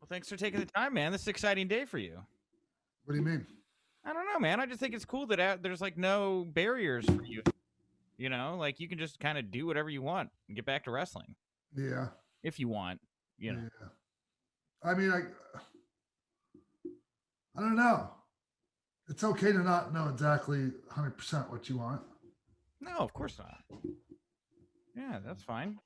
Well, thanks for taking the time, man. This is an exciting day for you. What do you mean? I don't know, man. I just think it's cool that there's like no barriers for you. You know, like you can just kind of do whatever you want and get back to wrestling. Yeah. If you want, you know. Yeah. I mean, I don't know. It's okay to not know exactly 100% what you want. No, of course not. Yeah, that's fine.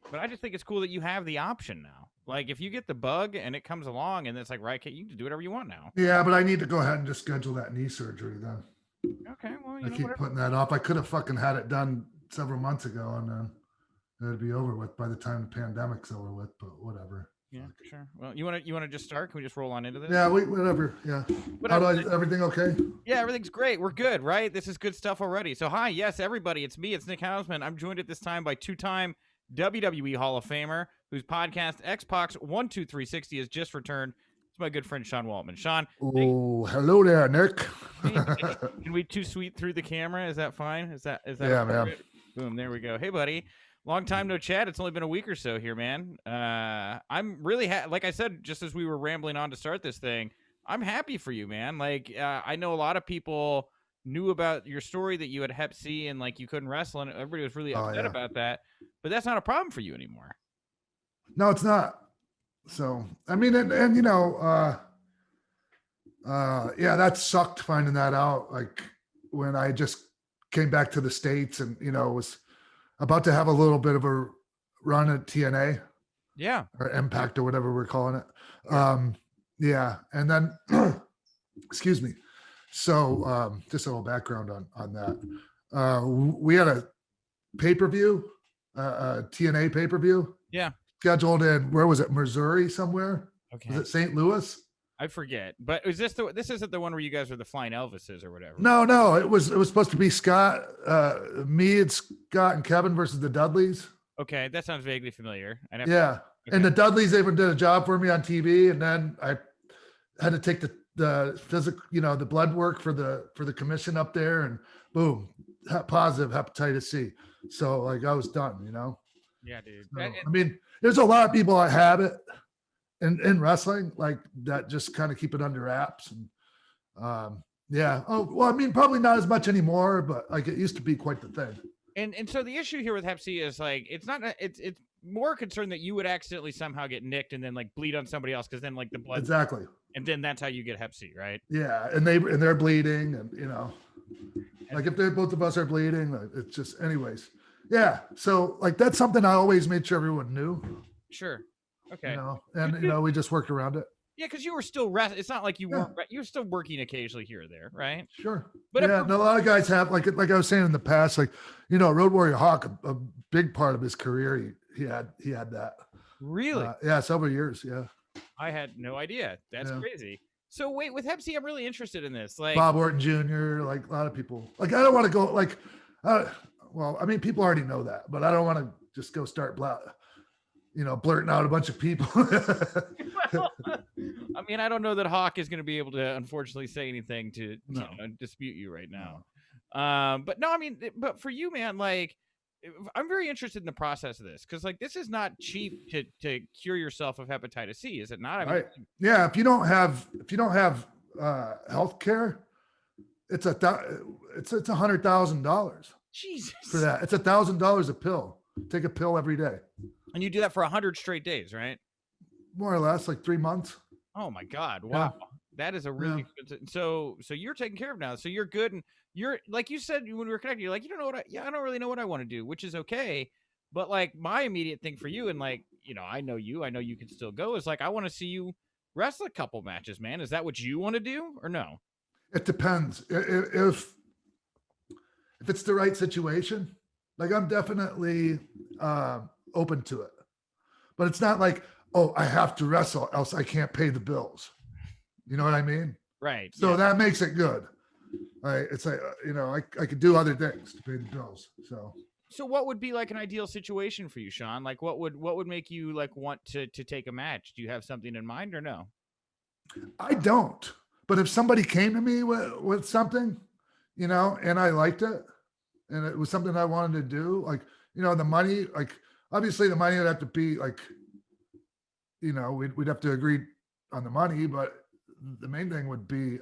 But I just think it's cool that you have the option now. Like, if you get the bug and it comes along and it's like, right, you can do whatever you want now. Yeah, but I need to go ahead and just schedule that knee surgery then. Okay, well, I keep putting that off. I could have fucking had it done several months ago and then it'd be over with by the time the pandemic's over with, but whatever. Yeah, sure. Well, you want to just start? Can we just roll on into this? Yeah, whatever. Yeah. Everything okay? Yeah, everything's great. We're good, right? This is good stuff already. So, hi, yes, everybody. It's me. It's Nick Hausman. I'm joined at this time by two-time WWE Hall of Famer, whose podcast X-Pac 12360 has just returned. It's my good friend Sean Waltman. Sean. Oh, hello there, Nick. Can we too sweet through the camera? Is that fine? Is that yeah, man. Boom, there we go. Hey, buddy. Long time no chat. It's only been a week or so here, man. I'm really like I said, just as we were rambling on to start this thing, I'm happy for you, man. Like, I know a lot of people knew about your story that you had Hep C and like you couldn't wrestle, and everybody was really upset about that. But that's not a problem for you anymore. No, it's not. So, I mean, and you know, yeah, that sucked finding that out. Like when I just came back to the States and, you know, was about to have a little bit of a run at TNA. Yeah. Or Impact or whatever we're calling it. Yeah. And then, excuse me. So just a little background on that. We had a pay-per-view, TNA pay-per-view. Yeah. Scheduled in, where was it? Missouri somewhere? Okay. Was it St. Louis? I forget, but is this this isn't the one where you guys were the Flying Elvises or whatever? No, it was supposed to be Scott, me and Scott and Kevin versus the Dudleys. Okay, that sounds vaguely familiar. Yeah, okay. And the Dudleys even did a job for me on TV, and then I had to take the physical, you know, the blood work for the commission up there, and boom, positive hepatitis C. So like I was done, you know. Yeah, dude. So, I mean, there's a lot of people that have it. In wrestling, like that, just kind of keep it under wraps. And yeah. Oh, well, I mean, probably not as much anymore, but like it used to be quite the thing. And so the issue here with Hep C is like it's more concerned that you would accidentally somehow get nicked and then like bleed on somebody else because then like the blood exactly, and then that's how you get Hep C, right? Yeah, and they're bleeding, and you know, like if they're both of us are bleeding, like, it's just anyways. Yeah, so like that's something I always made sure everyone knew. Sure. Okay. You know, and you know, we just worked around it. Yeah, because you were still it's not like you weren't. You were still working occasionally here or there, right? Sure. But yeah, and a lot of guys have like I was saying in the past, like you know, Road Warrior Hawk, a big part of his career, he had that. Really? Yeah, several years. Yeah. I had no idea. That's crazy. So wait, with Hep C, I'm really interested in this. Like Bob Orton Jr., like a lot of people. Like I don't want to go like, well, I mean, people already know that, but I don't want to just go start blurting out a bunch of people. Well, I mean, I don't know that Hawk is going to be able to, unfortunately, say anything to dispute you right now. But no, I mean, but for you, man, like, I'm very interested in the process of this because, like, this is not cheap to cure yourself of hepatitis C, is it not? I mean, right. Yeah, if you don't have health care, it's $100,000. Jesus. For that, it's $1,000 a pill. Take a pill every day. And you do that for 100 straight days, right? More or less, like 3 months. Oh my God! Wow, that is a really so you're taken care of now. So you're good, and you're like you said when we were connected. You're like, you don't know what I don't really know what I want to do, which is okay. But like my immediate thing for you, and like you know, I know you can still go. Is like I want to see you wrestle a couple matches, man. Is that what you want to do or no? It depends. If it's the right situation, like I'm definitely open to it, but it's not like, oh, I have to wrestle else I can't pay the bills. You know what I mean? Right. So that makes it good. It's like, you know, I could do other things to pay the bills. So what would be like an ideal situation for you, Sean? Like what would make you like want to take a match? Do you have something in mind or no? I don't. But if somebody came to me with something, you know, and I liked it and it was something I wanted to do, like, you know, the money, like obviously the money would have to be like, you know, we'd have to agree on the money, but the main thing would be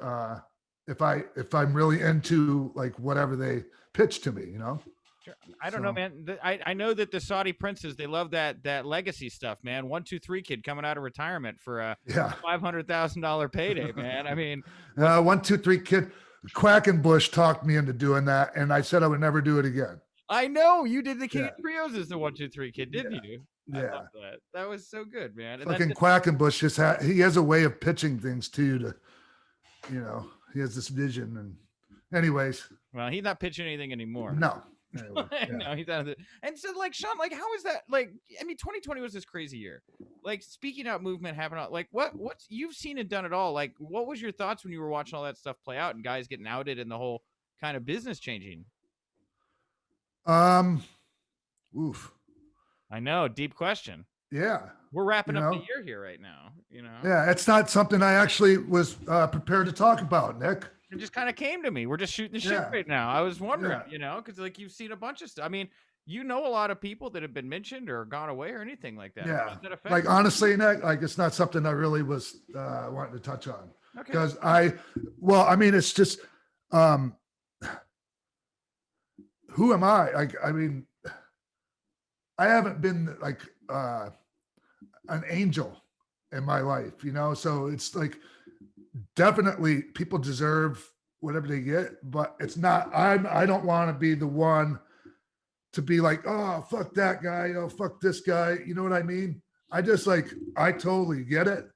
if I'm really into like whatever they pitch to me, you know. Sure. I don't know, man. I know that the Saudi princes, they love that legacy stuff, man. 1, 2, 3 kid coming out of retirement for a $500,000 payday, man. I mean, 1, 2, 3 kid. Quackenbush talked me into doing that, and I said I would never do it again. I know you did the King of Trios as the 1, 2, 3 kid, didn't you? I love that. That was so good, man. Fucking Quackenbush he has a way of pitching things to you to, you know, he has this vision. And anyways, well, he's not pitching anything anymore. No. Anyway, no, he's out of it. And so, like, Sean, like, how is that? Like, I mean, 2020 was this crazy year. Like, speaking out movement happened. Like, what's you've seen and done it all. Like, what was your thoughts when you were watching all that stuff play out and guys getting outed and the whole kind of business changing? Oof. I know, deep question. Yeah, we're wrapping up the year here right now. You know. Yeah, it's not something I actually was prepared to talk about, Nick. It just kind of came to me. We're just shooting the shit right now. I was wondering, you know, because like you've seen a bunch of stuff. I mean, you know, a lot of people that have been mentioned or gone away or anything like that. Yeah, like honestly, Nick, like it's not something I really was wanting to touch on because I mean, it's just who am I? Like, I mean, I haven't been like an angel in my life, you know, so it's like definitely people deserve whatever they get, but it's not, I don't want to be the one to be like, oh, fuck that guy, oh, fuck this guy. You know what I mean? I just like, I totally get it.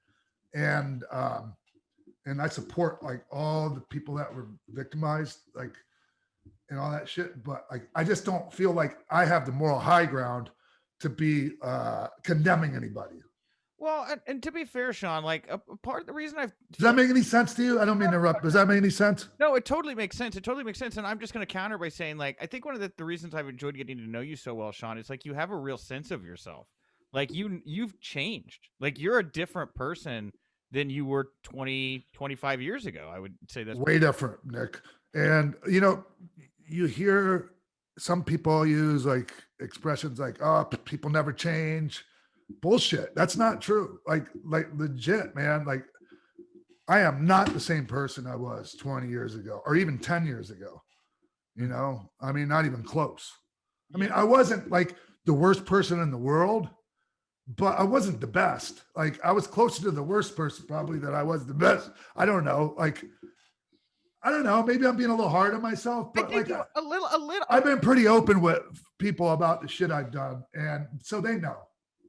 And I support like all the people that were victimized, like, and all that shit. But like, I just don't feel like I have the moral high ground to be condemning anybody. Well, and to be fair, Sean, like a part of the reason does that make any sense to you? I don't mean to interrupt. Does that make any sense? No, it totally makes sense. It totally makes sense. And I'm just going to counter by saying, like, I think one of the reasons I've enjoyed getting to know you so well, Sean, is like you have a real sense of yourself. Like you've changed. Like you're a different person than you were 20, 25 years ago. I would say that's way different, Nick. And you know, you hear some people use like expressions like, oh, people never change. Bullshit. That's not true. Like legit, man. Like I am not the same person I was 20 years ago or even 10 years ago. You know, I mean, not even close. I mean, I wasn't like the worst person in the world, but I wasn't the best. Like I was closer to the worst person probably than I was the best. I don't know. Like, I don't know. Maybe I'm being a little hard on myself, but like a little. I've been pretty open with people about the shit I've done, and so they know.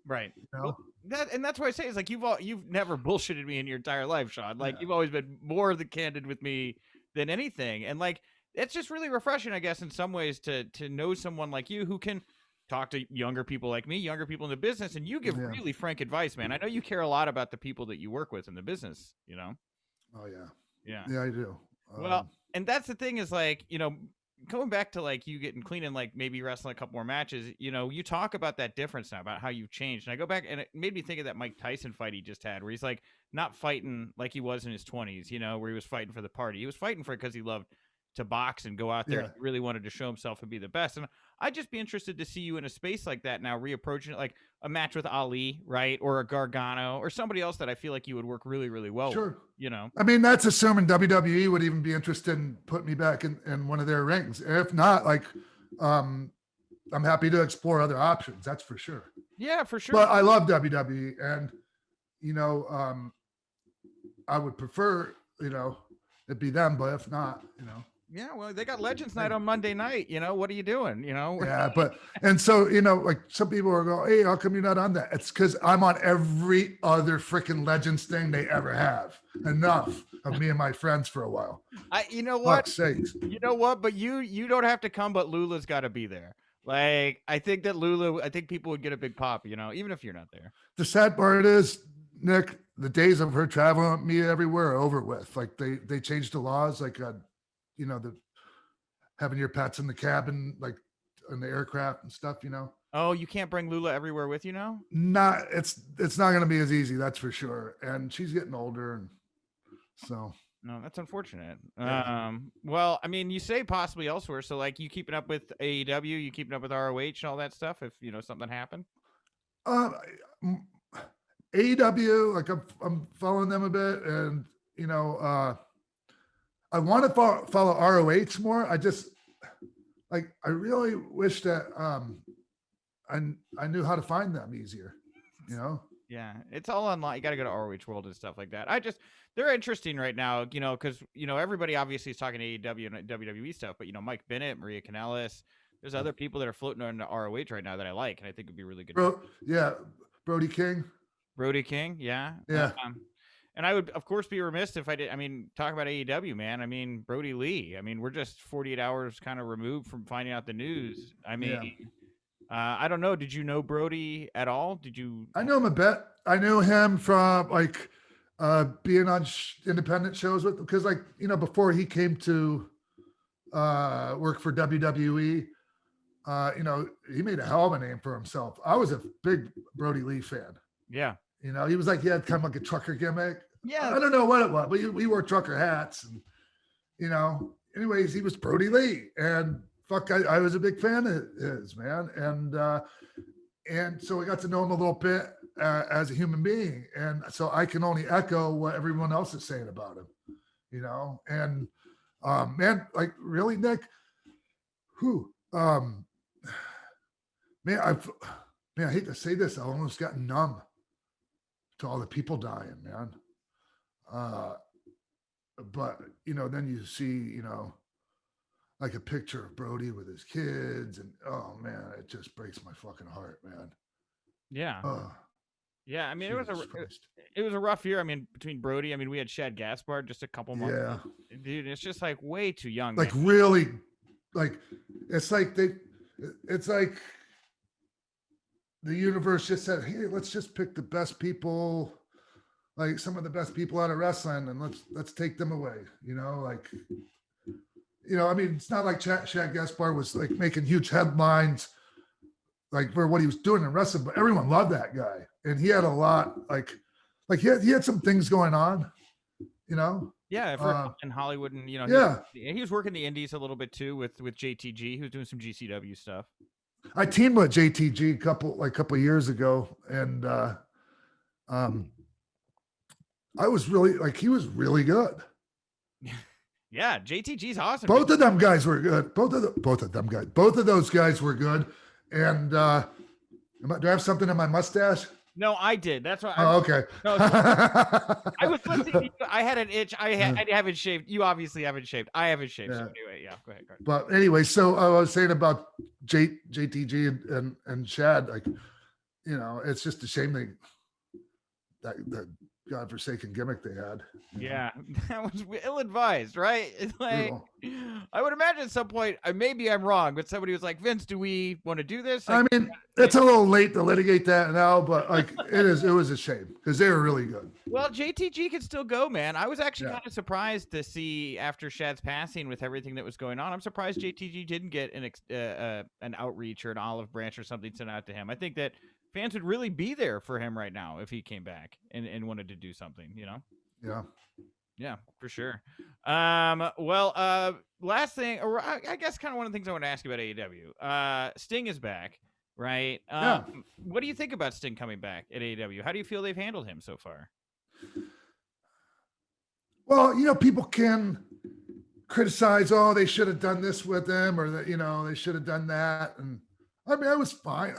Right. You know? Well, that's why I say it's like you've never bullshitted me in your entire life, Sean. Like you've always been more than candid with me than anything, and like it's just really refreshing, I guess, in some ways to know someone like you who can talk to younger people like me, younger people in the business, and you give really frank advice, man. I know you care a lot about the people that you work with in the business. You know. Oh yeah. Yeah, I do. Well, and that's the thing is like, you know, going back to like you getting clean and like maybe wrestling a couple more matches, you know, you talk about that difference now about how you've changed. And I go back and it made me think of that Mike Tyson fight he just had where he's like not fighting like he was in his 20s, you know, where he was fighting for the party. He was fighting for it because he loved to box and go out there and he really wanted to show himself and be the best. And I'd just be interested to see you in a space like that now, reapproaching it like a match with Ali, right? Or a Gargano or somebody else that I feel like you would work really, really well with, you know? I mean, that's assuming WWE would even be interested in putting me back in one of their rings. If not, like, I'm happy to explore other options. That's for sure. Yeah, for sure. But I love WWE and, you know, I would prefer, you know, it'd be them, but if not, you know. Yeah, well, they got Legends Night on Monday night. You know, what are you doing? You know? Yeah, and so, you know, like some people are going, hey, how come you're not on that? It's because I'm on every other freaking Legends thing they ever have. Enough of me and my friends for a while. You know what? Fuck's sakes. You know what? But you don't have to come, but Lula's got to be there. Like, I think people would get a big pop, you know, even if you're not there. The sad part is, Nick, the days of her traveling with me everywhere are over with. Like they changed the laws, like, you know, the having your pets in the cabin, like in the aircraft and stuff, you know. Oh, you can't bring Lula everywhere with you now? It's not going to be as easy, that's for sure. And she's getting older, and so. No, that's unfortunate. Yeah. Well, I mean, you say possibly elsewhere, so like you keeping up with AEW, you keeping up with ROH and all that stuff. If you know something happened. AEW, like I'm following them a bit, and you know, I want to follow ROH more. I just like I really wish that I knew how to find them easier. You know. Yeah, it's all online. You got to go to ROH World and stuff like that. They're interesting right now, you know, because, you know, everybody obviously is talking AEW and WWE stuff, but, you know, Mike Bennett, Maria Kanellis, there's other people that are floating on ROH right now that I like, and I think would be really good. Brody King. Brody King, yeah. And I would, of course, be remiss if I did. I mean, talk about AEW, man. I mean, Brodie Lee. I mean, we're just 48 hours kind of removed from finding out the news. I mean, I don't know. Did you know Brodie at all? Did you? I know him a bit. I knew him from like being on independent shows with, because like, you know, before he came to work for WWE, you know, he made a hell of a name for himself. I was a big Brodie Lee fan. Yeah. You know, he was like, he had kind of like a trucker gimmick. Yeah. I don't know what it was, but we wore trucker hats and, you know, anyways, he was Brodie Lee, and fuck, I was a big fan of his, man. And so I got to know him a little bit as a human being. And so I can only echo what everyone else is saying about him, you know? And man, like really, Nick, man, I hate to say this, I almost got numb to all the people dying, man. But you know, then you see, you know, like a picture of Brodie with his kids, and oh man, it just breaks my fucking heart, man. Yeah. Yeah, I mean, it was a rough year. I mean, between Brodie, I mean, we had Shad Gaspard just a couple months. Yeah, dude, it's just like way too young. Like man. really, like it's like the universe just said, hey, let's just pick the best people, like some of the best people out of wrestling, and let's take them away. You know, like, you know, I mean, it's not like Shad Gaspard was like making huge headlines, like for what he was doing in wrestling, but everyone loved that guy, and he had a lot, like he had some things going on, you know. Yeah, in Hollywood, and you know, yeah, he was working the indies a little bit too with JTG. He was doing some GCW stuff. I teamed with JTG a couple of years ago, and I was really like, he was really good. Yeah, JTG's awesome. Both of them guys were good. Both of those guys were good. And do I have something in my mustache? No, I did. That's why. Okay. No, I was listening. I had an itch. I haven't shaved. You obviously haven't shaved. I haven't shaved. Yeah. So anyway, yeah, go ahead. But anyway, so I was saying about JTG and Shad, like, you know, it's just a shame that godforsaken gimmick they had. Yeah, that was ill-advised, right? It's like, I would imagine at some point, maybe I'm wrong, but somebody was like, Vince, do we want to do this? Like, I mean, it's a little late to litigate that now, but like it was a shame because they were really good. Well, JTG could still go, man. I was actually kind of surprised to see after Shad's passing with everything that was going on. I'm surprised JTG didn't get an outreach or an olive branch or something sent out to him. I think that fans would really be there for him right now if he came back and wanted to do something, you know? Yeah, for sure. Well, last thing, or I guess kind of one of the things I want to ask you about AEW. Sting is back, right? What do you think about Sting coming back at AEW? How do you feel they've handled him so far? Well, you know, people can criticize, oh, they should have done this with him, or that, you know, they should have done that. And I mean, I was fine.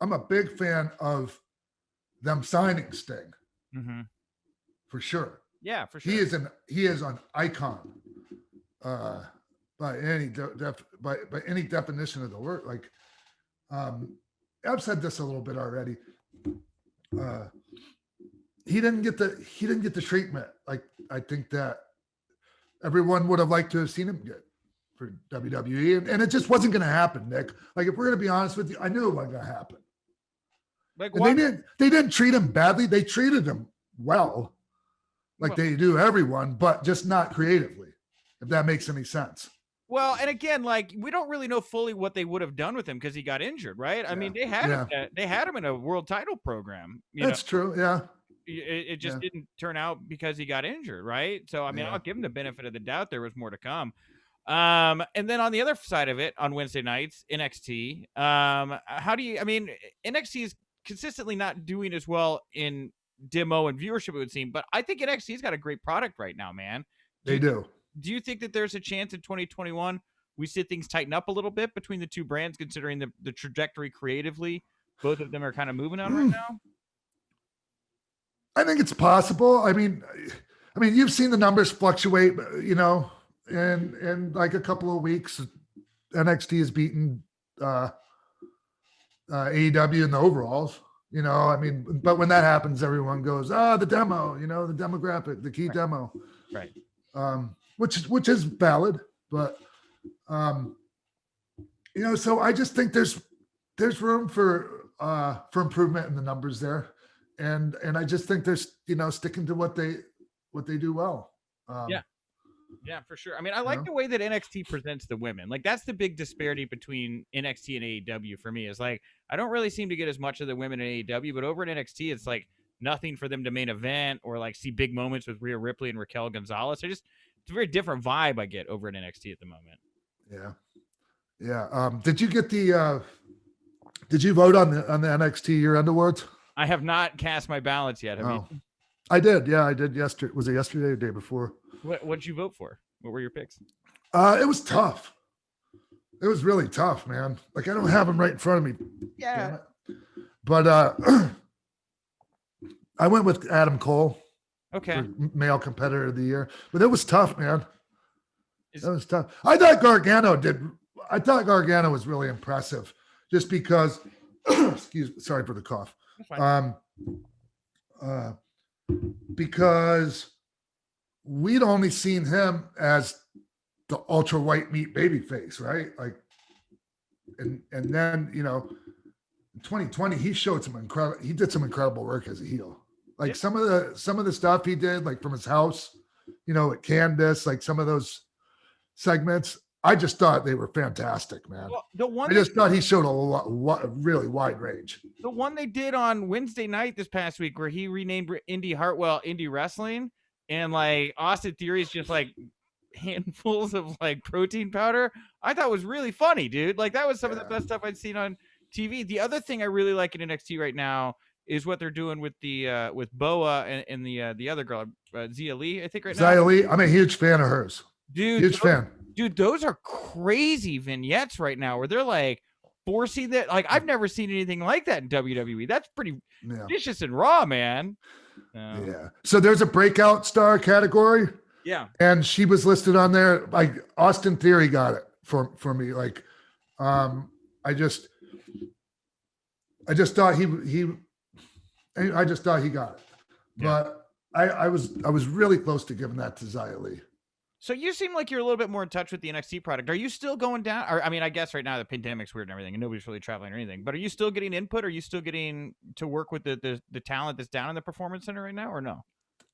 I'm a big fan of them signing Sting, for sure. Yeah, for sure. He is an icon, by any definition of the word. Like, I've said this a little bit already. He didn't get the treatment like I think that everyone would have liked to have seen him get for WWE, and it just wasn't going to happen, Nick. Like, if we're going to be honest with you, I knew it wasn't going to happen. Like, they didn't treat him badly. They treated him well, like they do everyone, but just not creatively, if that makes any sense. Well, and again, like, we don't really know fully what they would have done with him because he got injured, right? I mean, they had him in a world title program. That's true. Yeah. It just didn't turn out because he got injured, right? So, I mean, I'll give him the benefit of the doubt. There was more to come. And then on the other side of it, on Wednesday nights, NXT, NXT is consistently not doing as well in demo and viewership, it would seem. But I think NXT's got a great product right now, man. They do. Do you think that there's a chance in 2021 we see things tighten up a little bit between the two brands, considering the trajectory creatively both of them are kind of moving on right now? I think it's possible. I mean, you've seen the numbers fluctuate, you know, in like a couple of weeks, NXT has beaten AEW in the overalls, you know. I mean, but when that happens, everyone goes, the demo, you know, the demographic, the key demo, right? Which is valid, but you know, so I just think there's room for improvement in the numbers there, and I just think there's, you know, sticking to what they do well. Yeah, for sure. I mean, I like the way that NXT presents the women. Like, that's the big disparity between NXT and AEW for me, is like, I don't really seem to get as much of the women in AEW, but over at NXT, it's like nothing for them to main event or like see big moments with Rhea Ripley and Raquel Gonzalez. It's a very different vibe I get over at NXT at the moment. Yeah. Did you get did you vote on the NXT year-end awards? I have not cast my ballots yet. Have you? I did. Yeah, I did yesterday. Was it yesterday or the day before? What'd you vote for? What were your picks? It was tough. It was really tough, man. Like, I don't have them right in front of me. Yeah. But I went with Adam Cole. Okay. For male competitor of the year. But it was tough, man. It was tough. I thought Gargano was really impressive, just because sorry for the cough. Because we'd only seen him as the ultra white meat baby face, right? Like, and then, you know, in 2020 he did some incredible work as a heel. Like, some of the stuff he did, like from his house, you know, at Candace, like some of those segments, I just thought they were fantastic, man. Well, I just thought he showed a really wide range. The one they did on Wednesday night this past week, where he renamed Indy Hartwell Indie Wrestling, and like Austin Theory's just like handfuls of like protein powder, I thought was really funny, dude. Like, that was some of the best stuff I'd seen on TV. The other thing I really like in NXT right now is what they're doing with the with Boa and the other girl, Zia Lee, I think right now. Zia Lee, I'm a huge fan of hers. Dude, huge fan. Dude, those are crazy vignettes right now where they're like forcing that. Like, I've never seen anything like that in WWE. That's pretty vicious and raw, man. Yeah. So there's a breakout star category. Yeah. And she was listed on there. Like, Austin Theory got it for me. Like, I just thought I just thought he got it. Yeah. But I was really close to giving that to Zia Lee. So you seem like you're a little bit more in touch with the NXT product. Are you still going down? Or, I mean, I guess right now the pandemic's weird and everything, and nobody's really traveling or anything. But are you still getting input? Are you still getting to work with the talent that's down in the Performance Center right now, or no?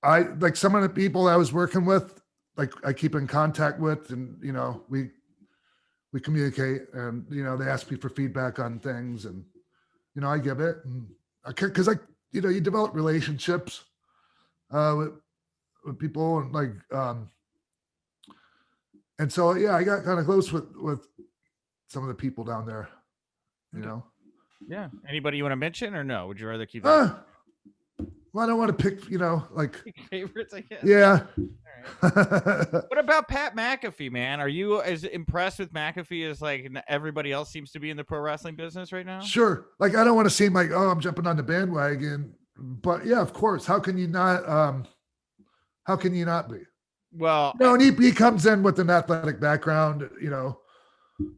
I like some of the people I was working with, like, I keep in contact with, and, you know, we communicate, and, you know, they ask me for feedback on things, and, you know, I give it, and because you know, you develop relationships with people, and like, and so, yeah, I got kind of close with some of the people down there, you know. Yeah. Anybody you want to mention, or no? Would you rather keep that? Well, I don't want to pick, you know, like favorites, I guess. Yeah. All right. What about Pat McAfee, man? Are you as impressed with McAfee as like everybody else seems to be in the pro wrestling business right now? Sure. Like, I don't want to seem like, I'm jumping on the bandwagon, but yeah, of course. How can you not be? Well, no, and he comes in with an athletic background, you know,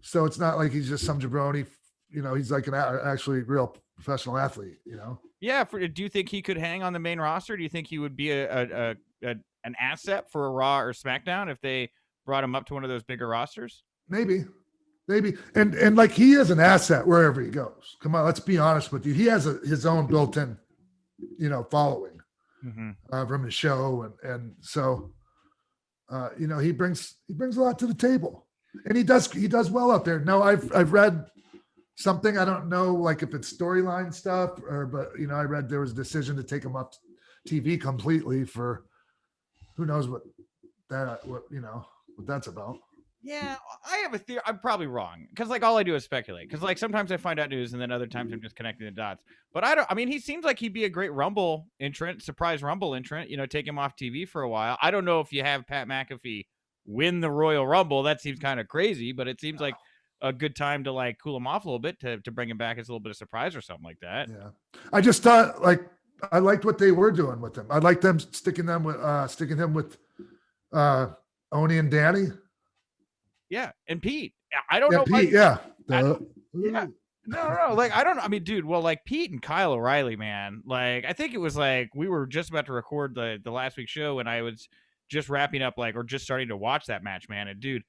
so it's not like he's just some jabroni, you know, he's like an actually real professional athlete, you know? Yeah. Do you think he could hang on the main roster? Do you think he would be an asset for a Raw or SmackDown if they brought him up to one of those bigger rosters? Maybe. And like, he is an asset wherever he goes. Come on, let's be honest with you. He has his own built-in, you know, following from his show. And so, you know, he brings a lot to the table, and he does well out there. No, I've read something, I don't know, like if it's storyline stuff but you know, I read there was a decision to take him up TV completely for who knows what that's about. Yeah, I have a theory. I'm probably wrong because like all I do is speculate. Because like sometimes I find out news and then other times I'm just connecting the dots. But I don't. I mean, he seems like he'd be a great Rumble entrant, surprise Rumble entrant. Take him off TV for a while. I don't know if you have Pat McAfee win the Royal Rumble. That seems kind of crazy, but it seems like a good time to like cool him off a little bit to bring him back as a little bit of surprise or something like that. Yeah, I just thought like I liked what they were doing with him. I liked them sticking him with Oni and Danny. Yeah, and Pete. I don't know. Pete. Yeah. No. Like, I don't know. I mean, dude, well, like Pete and Kyle O'Reilly, man. Like, I think it was like we were just about to record the last week's show and I was just wrapping up, like, or just starting to watch that match, man. And dude,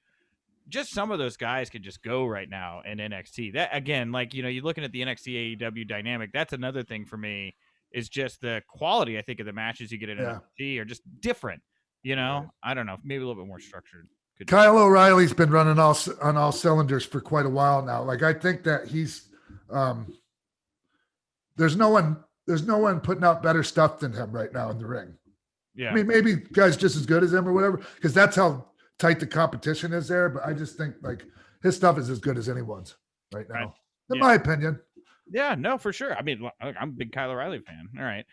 just some of those guys can just go right now in NXT. That again, like, you're looking at the NXT AEW dynamic. That's another thing for me is just the quality, I think, of the matches you get in NXT are just different. I don't know, maybe a little bit more structured. Kyle O'Reilly's been running on all cylinders for quite a while now. Like I think that he's there's no one putting out better stuff than him right now in the ring. Yeah. I mean, maybe guys just as good as him or whatever, because that's how tight the competition is there. But I just think like his stuff is as good as anyone's right now, in my opinion. Yeah, no, for sure. I mean, I'm a big Kyle O'Reilly fan. All right.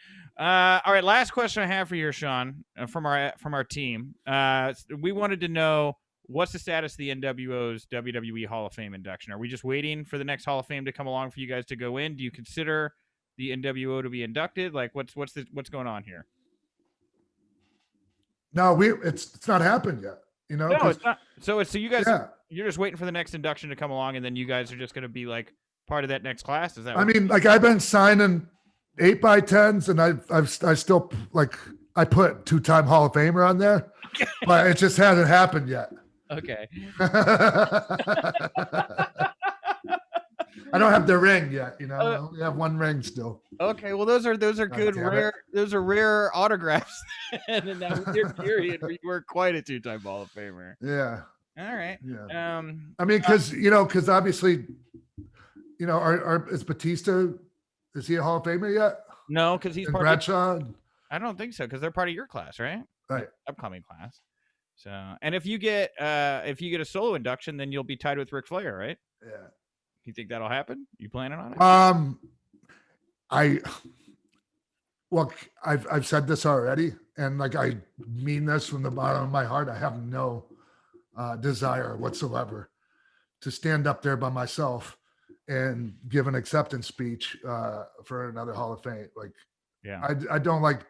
Last question I have for you, Sean, from our team. We wanted to know what's the status of the NWO's WWE Hall of Fame induction. Are we just waiting for the next Hall of Fame to come along for you guys to go in? Do you consider the NWO to be inducted? Like, what's going on here? No, it's not happened yet. No, it's not. So you guys, you're just waiting for the next induction to come along, and then you guys are just going to be like part of that next class. Is that? I mean, like I've been signing 8x10s, and I still like I put 2-time Hall of Famer on there, but it just hasn't happened yet. Okay. I don't have the ring yet. I only have one ring still. Okay, well those are good rare. Those are rare autographs. And in that weird period where you were quite a 2-time Hall of Famer. Yeah. All right. Yeah. I mean, because obviously, is Batista? Is he a Hall of Famer yet? No, because he's part Bradshaw. I don't think so, because they're part of your class, right? Right. Upcoming class. So, and if you get a solo induction, then you'll be tied with Ric Flair, right? Yeah. You think that'll happen? You planning on it? it? I've said this already, and like I mean this from the bottom of my heart. I have no desire whatsoever to stand up there by myself and give an acceptance speech for another Hall of Fame. Like, yeah, I don't like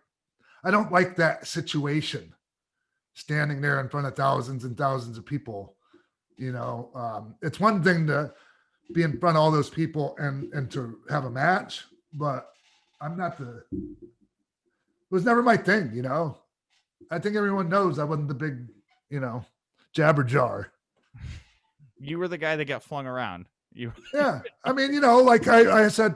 that situation, standing there in front of thousands and thousands of people. It's one thing to be in front of all those people and to have a match, but it was never my thing. I think everyone knows I wasn't the big, jabber jar. You were the guy that got flung around. Yeah. I mean, like I said,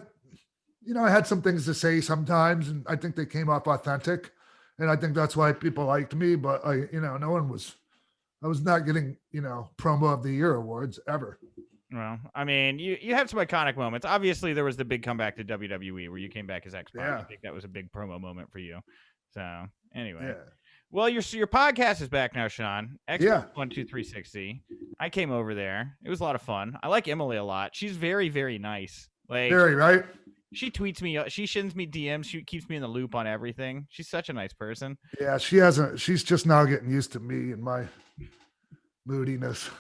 I had some things to say sometimes, and I think they came off authentic, and I think that's why people liked me. But I was not getting, promo of the year awards ever. Well, I mean, you had some iconic moments. Obviously, there was the big comeback to WWE where you came back as X-Pac. Yeah. I think that was a big promo moment for you. So anyway, yeah. Well, your podcast is back now, Sean. X-Pac 12360. I came over there. It was a lot of fun. I like Emily a lot. She's very, very nice. Like, very right. She tweets me. She sends me DMs. She keeps me in the loop on everything. She's such a nice person. Yeah, she's just now getting used to me and my moodiness.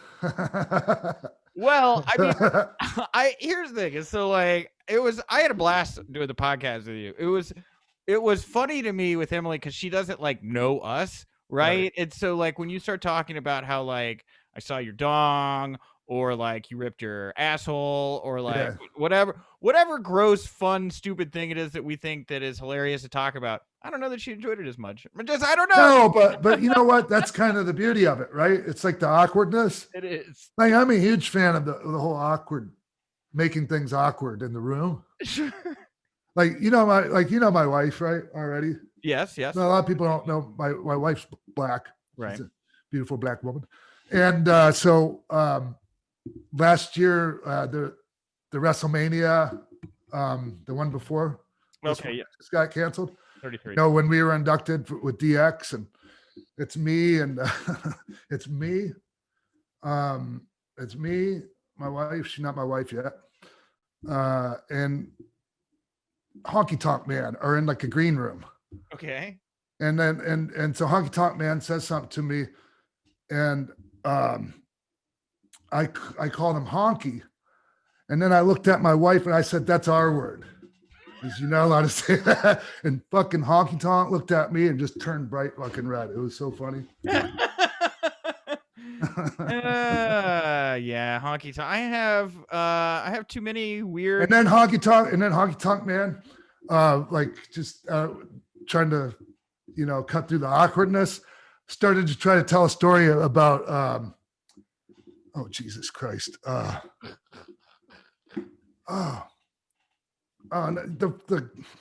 Well, I mean, here's the thing. So like, I had a blast doing the podcast with you. It was funny to me with Emily because she doesn't like know us, right? And so like when you start talking about how like I saw your dong, or like you ripped your asshole, or like whatever gross, fun, stupid thing it is that we think that is hilarious to talk about. I don't know that she enjoyed it as much. I don't know. No, but you know what? That's kind of the beauty of it, right? It's like the awkwardness. It is. Like I'm a huge fan of the whole awkward, making things awkward in the room. Sure. Like my wife, right? Already. Yes. So a lot of people don't know my wife's black. Right. She's a beautiful black woman, and so last year the WrestleMania, the one before, just got canceled. 33. When we were inducted with DX, and it's me and It's me, my wife. She's not my wife yet. And Honky Tonk Man are in like a green room. Okay. And then and so Honky Tonk Man says something to me, and I called him Honky, and then I looked at my wife and I said, "That's our word. Is you're not allowed to say that." And fucking Honky Tonk looked at me and just turned bright fucking red. It was so funny. Yeah, Honky Tonk. I have too many weird. And then Honky Tonk Man, like just trying to, cut through the awkwardness, started to try to tell a story about, oh Jesus Christ,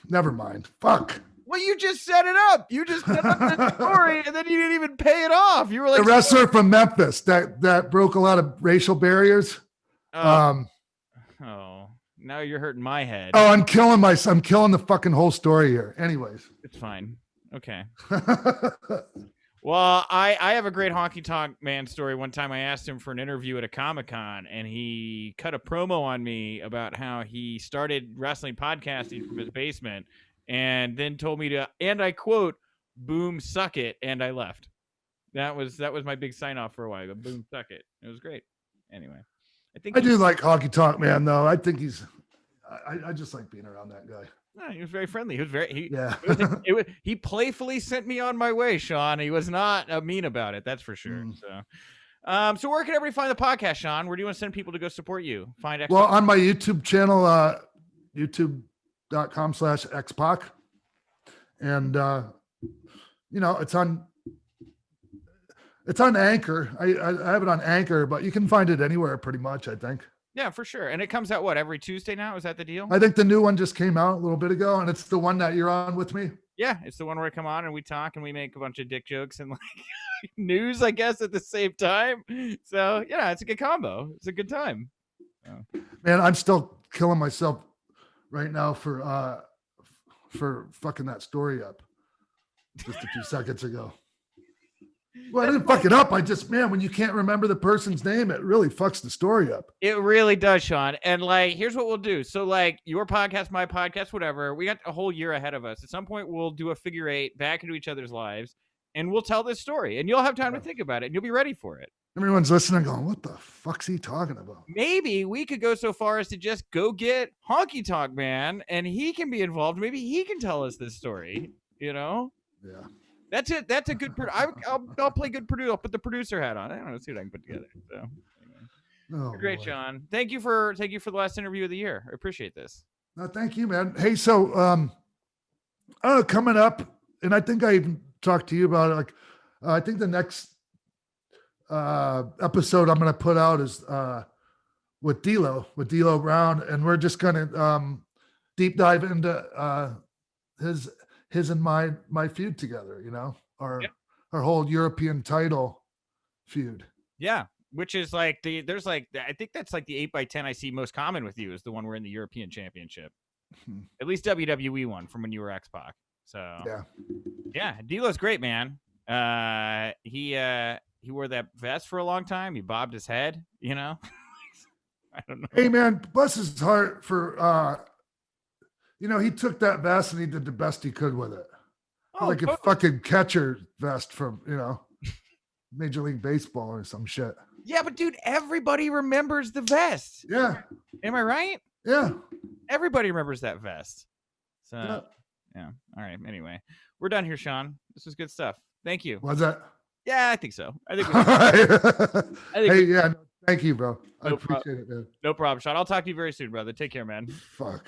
never mind. Fuck. Well, you just set it up. You just set up the story, and then you didn't even pay it off. You were like the wrestler from Memphis that broke a lot of racial barriers. Oh, now you're hurting my head. Oh, I'm killing the fucking whole story here. Anyways, it's fine. Okay. Well, I have a great Honky Tonk Man story. One time I asked him for an interview at a Comic-Con, and he cut a promo on me about how he started wrestling podcasting from his basement, and then told me to, and I quote, "Boom, suck it," and I left. That was my big sign off for a while. Boom, suck it. It was great. Anyway, I do like Honky Tonk Man though. I think I just like being around that guy. No, he was very friendly. He was very yeah. He playfully sent me on my way, Sean. He was not mean about it. That's for sure. So where can everybody find the podcast, Sean? Where do you want to send people to go support you? Find X-Pac? Well, on my YouTube channel, youtube.com/X-Pac. And, it's on Anchor. I have it on Anchor, but you can find it anywhere pretty much, I think. Yeah, for sure. And it comes out, every Tuesday now? Is that the deal? I think the new one just came out a little bit ago, and it's the one that you're on with me. Yeah, it's the one where I come on and we talk and we make a bunch of dick jokes and like news, I guess, at the same time. So, yeah, it's a good combo. It's a good time. Man, I'm still killing myself right now for fucking that story up just a few seconds ago. Well, I didn't fuck it up. When you can't remember the person's name, it really fucks the story up. It really does, Sean. And here's what we'll do. So your podcast, my podcast, whatever, we got a whole year ahead of us. At some point, we'll do a figure eight back into each other's lives, and we'll tell this story, and you'll have time to think about it, and you'll be ready for it. Everyone's listening going, what the fuck's he talking about? Maybe we could go so far as to just go get Honky Tonk Man, and he can be involved. Maybe he can tell us this story, Yeah. That's it. That's a good. I'll play good producer. I'll put the producer hat on. I don't know. See what I can put together. So, anyway. Great, boy. Sean. Thank you for the last interview of the year. I appreciate this. No, thank you, man. Hey, so coming up, and I think I even talked to you about it. Like, I think the next episode I'm going to put out is with D'Lo Brown, and we're just going to deep dive into his and my feud together, our whole European title feud. Yeah. Which is I think that's like the 8x10 I see most common with you is the one we're in the European Championship. At least WWE one from when you were X-Pac. So yeah, D'Lo's great, man. He wore that vest for a long time. He bobbed his head, I don't know. Hey man, bless his heart for he took that vest and he did the best he could with it. Like a fucking catcher vest from, Major League Baseball or some shit. Yeah, but dude, everybody remembers the vest. Yeah. Am I right? Yeah. Everybody remembers that vest. So, yeah. All right. Anyway, we're done here, Sean. This was good stuff. Thank you. Was that? Yeah, I think so. Thank you, bro. I appreciate it, man. No problem, Sean. I'll talk to you very soon, brother. Take care, man. Fuck.